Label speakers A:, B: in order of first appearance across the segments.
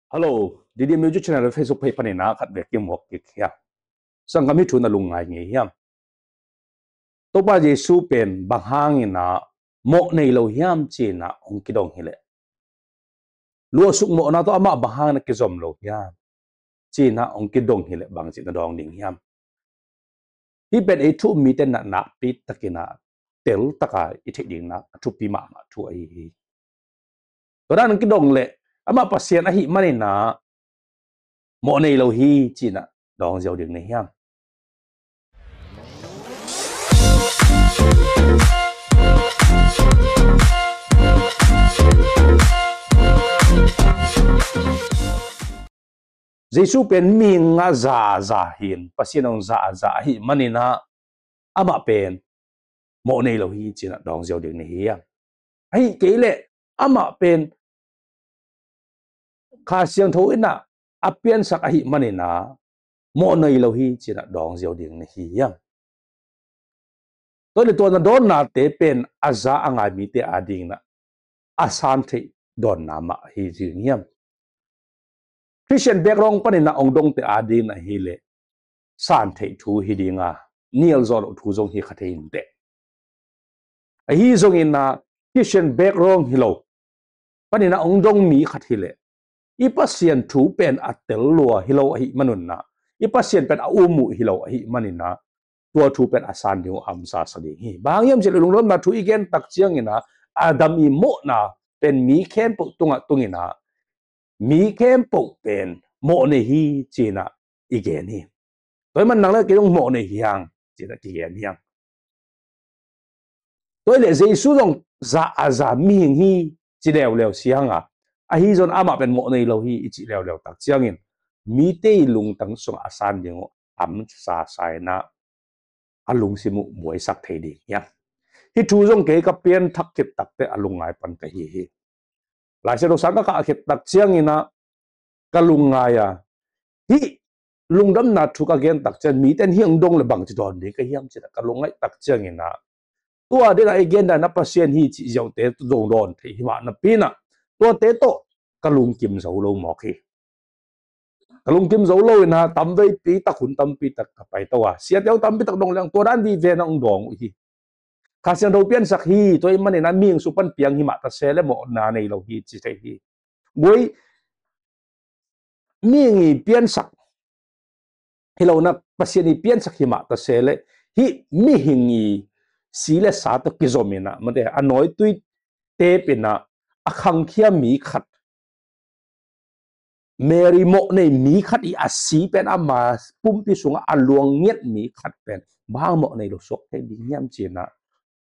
A: Hello, Didi Music Channel Facebook page panina khat ve kim hok ki khia. Sangami thuna lungai nge hiam. To ba Jesu pen bang hangina mo nei lo hiam china ong kidong hile. Luo suk mo na to ama bang hang na kizom lo hiam. China ong kidong hile bang china dong ding hiam. Hi ben e thu mi ten na pi takina tel taka I thik ding na thu pi ma thu ai hi. To dan kidong le ama pasien a hi manina mo nei lo hi china dong jiao ding ne hiam. Jesu pen mi nga za hin pasien ong za hi manina ama pen mo nei lo hi china dong jiao ding ne hiam. Ai ke le ama pen kha siang tho ina apian sak a hi manina mo nei lo hi china dong jiao ding ne hiam. To le to na don na te pen aza anga mi te ading na asan the don na ma hi jing hiam. Christian background panina ong dong te ading na hi le san the thu hi dinga niel zol thu jong hi khathein te. A hi zong in na Christian background hi lo panina ong dong mi khathile. Ipasien thu pen atel lua hi lo hi manunna. Ipasien pen aumu hi lo hi manina. Tua thu pen asan ding am sa sadi hi. Bang yam sel lung na thu igen tak chiang ina adam I mo na pen mi khem po tunga tungina. Mi khem po pen mo ne hi china igen hi. Toy man nang la ke dong mo ne hiang china igen hiang. Toy le Jesu dong za mi hi chi leo siang a. A hi zon ama pen mo nei lo hi ichi leo tak chiang in. Mi te lung tang song asan ding am sa sai na alung simu muai sak thei ding ya. Hi thu jong ke ka pian thak kip tak te alungai pan ka hi. Lai se do sang ka kip tak chiang ina kalungai ya. Hi lungdam na thu ka gen tak chen mi ten hiang dong le bang chi don ni ka hiam chi ka lungai tak chiang ina. Tua de la again da na pasien hi chi jong te dong don thei hi ma na pina. Tua te to kalung kim zo lo mo khi. Kalung kim zo lo na tam vei pi tak hun tam pi tak ka pai to wa. Sia teu tam pi tak dong lang to dan di ve na ong dong hi. Khasian do pian sak hi to man na ming su pan piang hi ma ta se le mo na nei lo hi chi thei hi. Goi ming I pian sak. Hello na pasien I pian sak hi ma ta se le hi mi hingi si le sa to kizomina ma de anoi tui te pina akhang khia mi khat. Mary mo nei mi khat I asi pen ama pumpi sunga aluang nget mi khat pen bang mo nei lo sok te ding yam china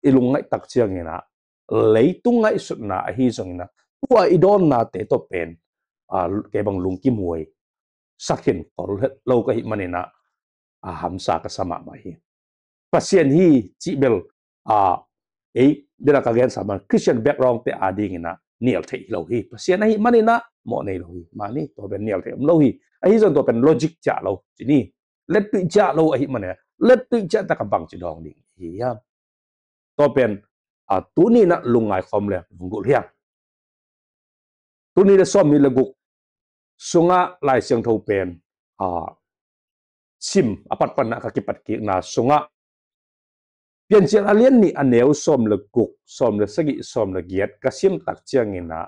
A: ilung ngai tak chiang ina leitung ngai sut na hi zong na tua idon na te to pen ke bang lung ki muai sakhin kol lo ka hi manina hamsa ka sama ma hi pasien hi chi bel dira ka gen sama Christian background te ading ina niel thei lo hi pasien hi manina mo nei lo hi mani to ben niel thei lo hi hi zon to pen logic cha lo chini let tu cha lo hi mane let tu cha ta ka bang chi dong ding hi ya to pen tu ni na lungai khom le ngul hiang tu ni le som mi le guk sunga lai siang tho pen sim apat pan na ka ki pat ki na sunga pian chiang alien ni aneu som le guk som le sagi som le giat ka sim tak chiang ina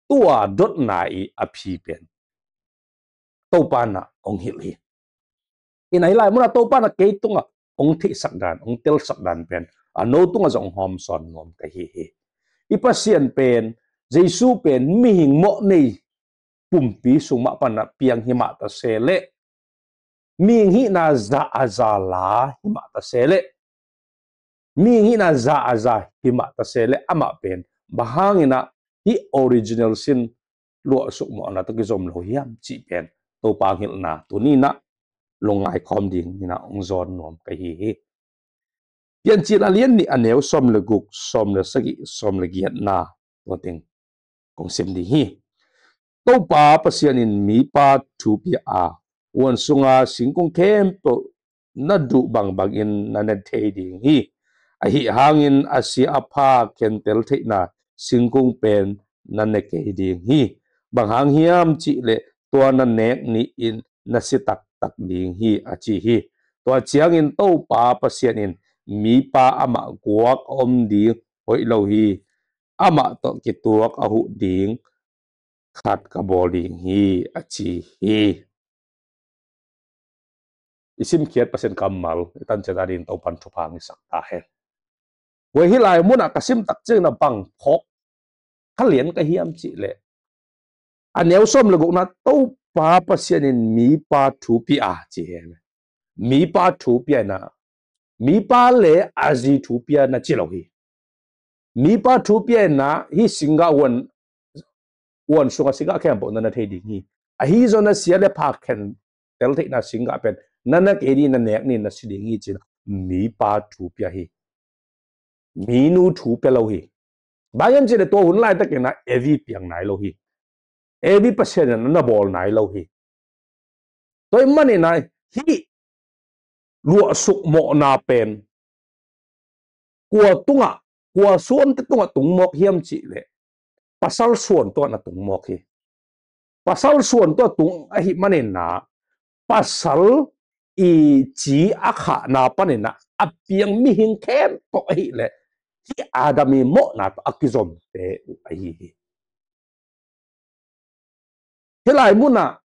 A: tua dot na I aphi pen to pa na ong hil hi inai lai muna to pa na ke tunga ong thi sak dan ong tel sak dan pen no tunga jong hom son ngom ka hi ipasien pen Jesu pen mi hing mo nei pumpi suma pana piang hima ta sele mi hi na za la hima ta sele mi hi na za hima ta sele ama pen bahangina hi original sin lo suk mo na to ki zom lo hiam chi pen to pa hil na to ni na longai khom ding na ong zon nom ka hi pian chi alien ni aneu som le guk som le sagi som le giat na to ting kong sim di hi to pa pasien in mi pa thu pi wan sunga singkong kem to na du bang in na na thei ding hi a hi hangin asi apha ken tel thei na singkong pen na ne ke ding hi บางหางเฮียมจิเลตัวนั้นเนกนี่อินนัสิตักดิงฮีอาจิฮีตัวเจียงอินโตปาปะเสียนอินมีปาอะมะกวกอมดิงหอยโลฮีอะมะตอกิตัวกะหุดิงขัดกะบอลิงฮีอาจิฮีisim kiat pasen kamal tan chadarin to pan thupang sakta he we hi lai mun akasim tak cheng na bang phok khalien ka hiam chi le aneu som le gokna to pa pasien in mi pa thu pi a chi he mi pa thu pi na mi pa le azi thu pi na chi lo hi mi pa thu pi na hi singa won sunga singa khem bo na thei ding hi a hi zona sia le pha khen tel thei na singa pen nana ke ni na nek ni na siding hi chin mi pa thu pi hi mi nu thu pe lo hi bayan che to hun lai ta ke na evi piang nai lo hi evi pasien na bol nai lo hi toy mani nai hi lua suk mo na pen kwa tunga kwa suon te tunga tung mok hiam chi le pasal suon to na tung mok hi pasal suon to tung a hi mani na pasal i chi akha na panina apiang mi hin khem to hi le hi adami mo na to akizom te hi helai muna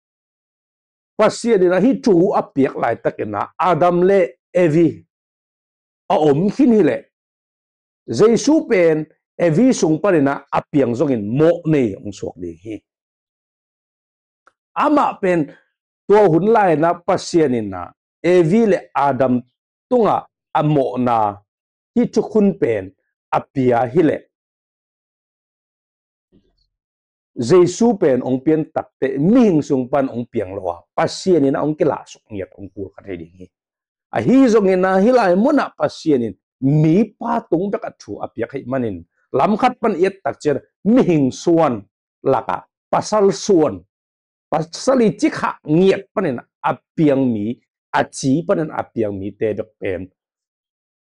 A: pasia dina hi chu apiak lai takena adam le evi a om khin hi le jesu pen evi sung panina apiang zongin mo nei ong sok de hi ama pen to hun lai na pasia ni na evi le adam tunga amo na hi chukhun pen apia hi le jesu pen ong pian takte ming sung pan ong piang lo pasien ni na ong kila sok ngiat ong ku ka thei ding hi a hi zong ina hilai muna pasien ni mi pa tung be ka thu apia khai manin lam khat pan yet tak cher ming suan laka pasal suan pasali chi kha ngiat panin apiang mi achi panin apiang mi te dok pen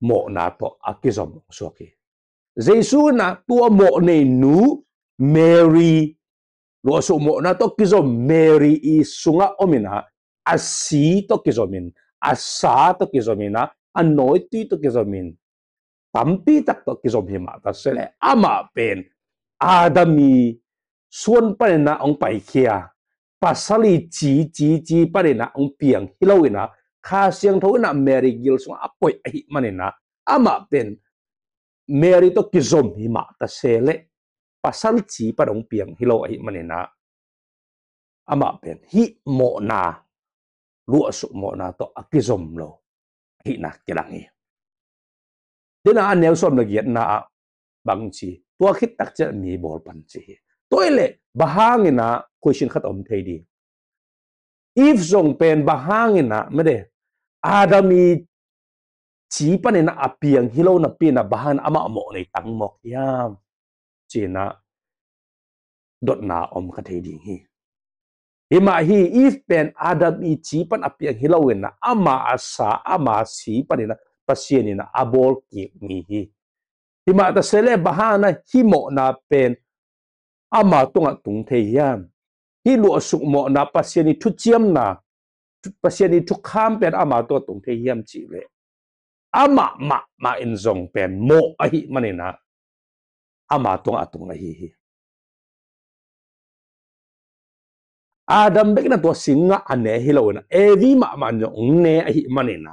A: mo na to akizom so ki jesu na tua mo nei nu Mary lo so mo na to kizom Mary i sunga omina asi to kizomin asa to kizomina anoiti to kizomin tampi tak to kizom hima ta sele ama pen adami suon panena ong pai khia pasali chi panena ong piang hilowina kha siang thoina Mary gil sunga apoi hi manena ama pen Mary to kizom hima ta sele pasal chi padong piang hilo ai manena ama pen hi mo na lu su mo na to akizom lo hi na kelangi dena anel som lagi na bang chi to khit tak cha mi bol pan chi toile bahangina question khat om thei di if zong pen bahangina mede adami chi panena apiang hilo na pina bahan ama mo nei tang mok yam china dot na om ka thei ding hi ima hi if pen adam i chi pan apiang hilawin na ama asa ama si panina pasienina abol ki mi hi ima ta sele bahana himo na pen ama tunga tung thei yam hi lu suk mo na pasieni thu chiam na pasieni thu kham pen ama to tung thei yam chi le ama ma in zong pen mo a hi manina ama tunga a hi Adam bek na tua singa ane hilawina evi ma nyong ne hi manina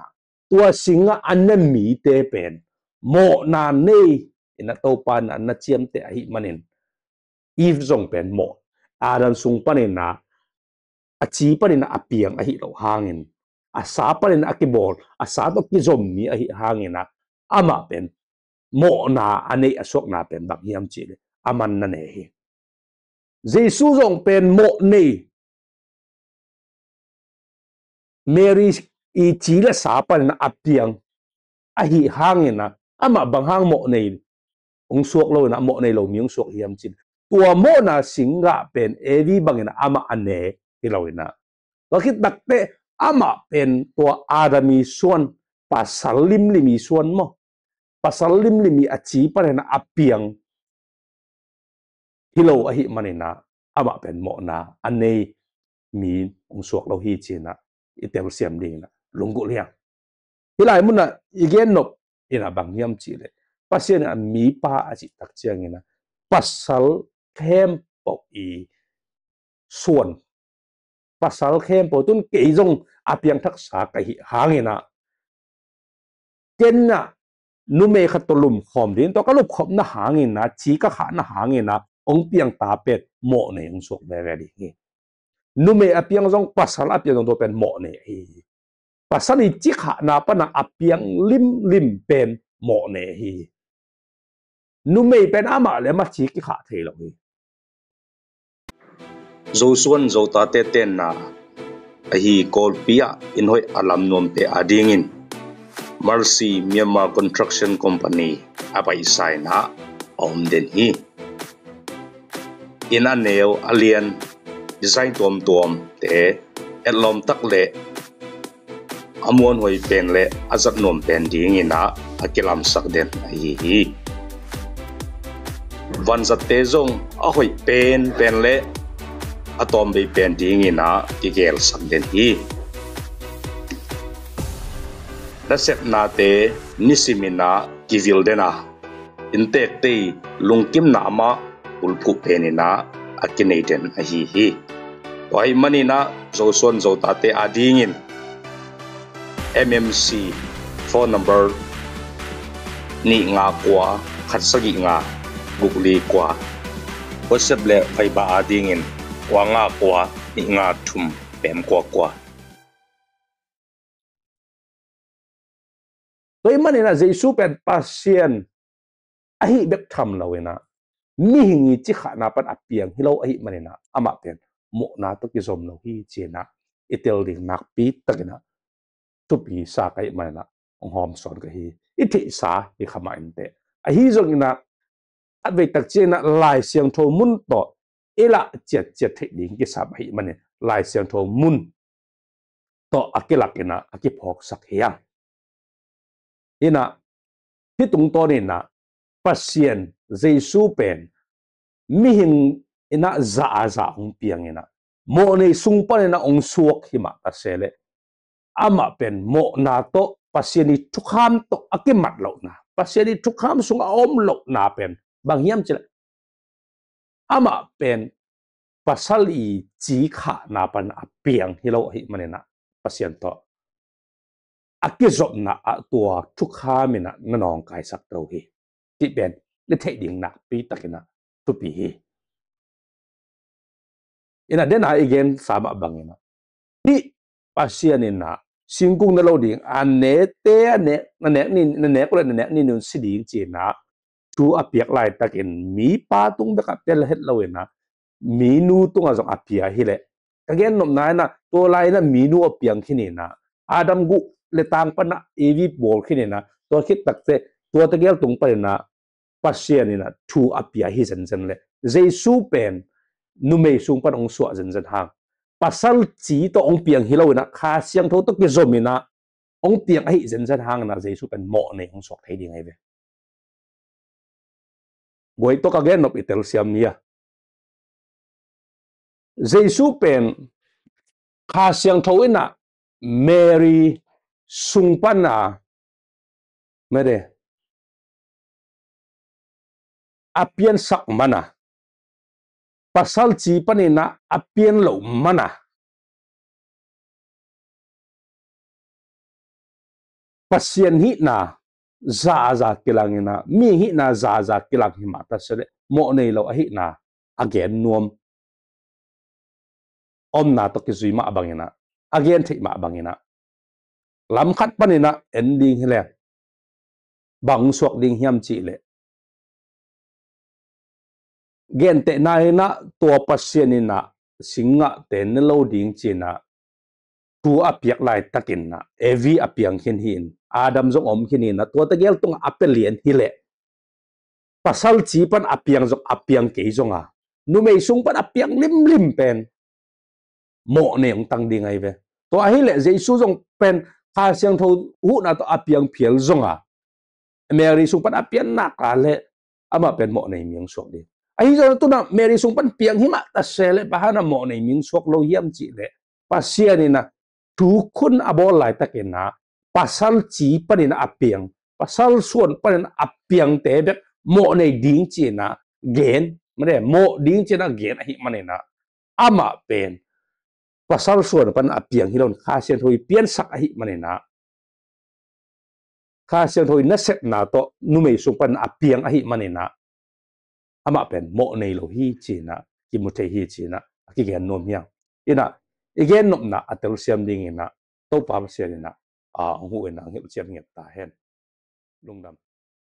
A: tua singa ane mi te pen mo na ne ina to pan na chiam te hi manin if zong pen mo Adam sung panina achi panina apiang hi lo hangin asa panina akibol asa to kizom mi hi hangina ama pen mo na ane asok na pen bak hiam chi aman na ne hi jesu zong pen mo ne Mary i chila sapal na apiang ahi hangina ama banghang mo nei ong suok lo na mo nei lo miung suok hiam chin tua mo na singa pen evi bangina ama ane hilawina wakit dakte ama pen tua adami suan pasal limi suan mo pasal limi achi panena apiang hilo ahi manina ama pen mo na anei mi ong suak lo hi china itel siam ding na lunggu liang hilai mun na igen nop ina bang yam chi le pasien an mi pa a chi tak chiang ina pasal khem po i suan pasal khem po tun ke jong apiang thak sa ka hi hangina kenna nume khatolum khom din to kalup khom na hangin na chi ka kha na hangin na ong piang ta pet mo ne ong sok ve ve di nume apiang jong pasal apiang do pen mo ne hi pasal i chi kha na pa na apiang lim pen mo ne hi nume pen ama le ma chi ki kha thei lo hi
B: zo suan zo ta te ten na a hi kol pia in hoi alam nom pe adingin Mercy Myanmar Construction Company apai sai na om den hi in a neo alien design tom te elom tak le amon hoi pen le azat nom pen ding ina akilam sak den hi van zat te zong a hoi pen le atom be pen ding ina kigel sak den hi da set na te nisimina kivil dena intek te lungkim na ma ulpu penina akineten hi toy manina zoson zota te adingin MMC phone number ni nga kwa khatsagi nga gugli kwa WhatsApp le faiba adingin wa nga kwa ni nga thum pem kwa
A: toy manina jesu pen pasien ahi bek tham lawena mi hingi chi kha na pan apiang hilo ahi manina ama pen mo na to ki zom lo hi chena itel ding nak pi takina tu pi sa kai manina ong hom son ka hi ithi sa hi khama inte ahi zong ina ave tak chena lai siang tho mun to ela chet the ding ki sa hi mane lai siang tho mun to akilakina akiphok sak hiya ina hitung to ni na pasien jesu pen mihing ina za ong piang ina mo nei sung pa na ong suak hima asele ama pen mo na to pasien ni thukham to akimat lo na pasien ni thukham sung om lo na pen bang yam chila ama pen pasali chi kha na pan apiang hilo hi manena pasien to akizop na tua thukhamina nanong kai sak tro hi ti ben le thei ding na pi takina tu pi hi ina den a again sama bangina ni pasien ina singkung na lo ding ane te ane ne ko le ne ni nun siding chi na tu apiak lai takin mi pa tung da ka tel het lo ina mi nu tung a jong apia hi le again nom na na to lai na mi nu apiang khini na adam gu le tang pa na ev bol khini na to khit tak se to ta gel tung pa na pasien ina tu apia hi zen le jesu pen nu me sung pan ong suwa zen hang pasal chi to ong piang hi lo na kha siang tho to ki zomina ong piang hi zen hang na jesu pen mo ne ong sok thei ding ai ve boy to ka gen nop itel siam nia jesu pen kha siang tho ina Mary sung pana mere apian sak mana pasal chi panina apian lo mana pasien hi na za kilangina mi hi na za kilang hi mata sele mo nei lo hi na again nuam om na to ki zui ma abangina again thei ma abangina lam khat panina ending hi le bang suak ding hiam chi le gen te na to pasien ina singa ten lo ding china tu apiak lai takin na evi apiang hin adam jong om hin na to ta gel tung apelian hi le pasal chi pan apiang jong apiang ke jonga nu mei sung pan apiang lim pen mo ne ong tang ding ai ve to a hi le jesu jong pen kha siang tho hu na to apiang phial zonga Mary sung pan apian na ka le ama pen mo nei miang sok di ai zo tu na meri sung pan piang hima ta sele bahana mo nei ming sok lo hiam chi le pasia ni na tu khun abol lai takena pasal chi panin apiang pasal suan panin apiang te bek mo nei ding chi na gen mane mo ding chi na gen hi mane na ama pen pasal suan pan apiang hilon kha sian hoi pian sak hi mane na kha sian hoi na set na to nu mei sung pan apiang hi mane na ama pen mo nei lo hi chi na ki mu the hi chi na ki gen nom hiang ina igen nom na atel siam ding ina to pa sian ina a hu ina ngel chiam nget ta hen lungdam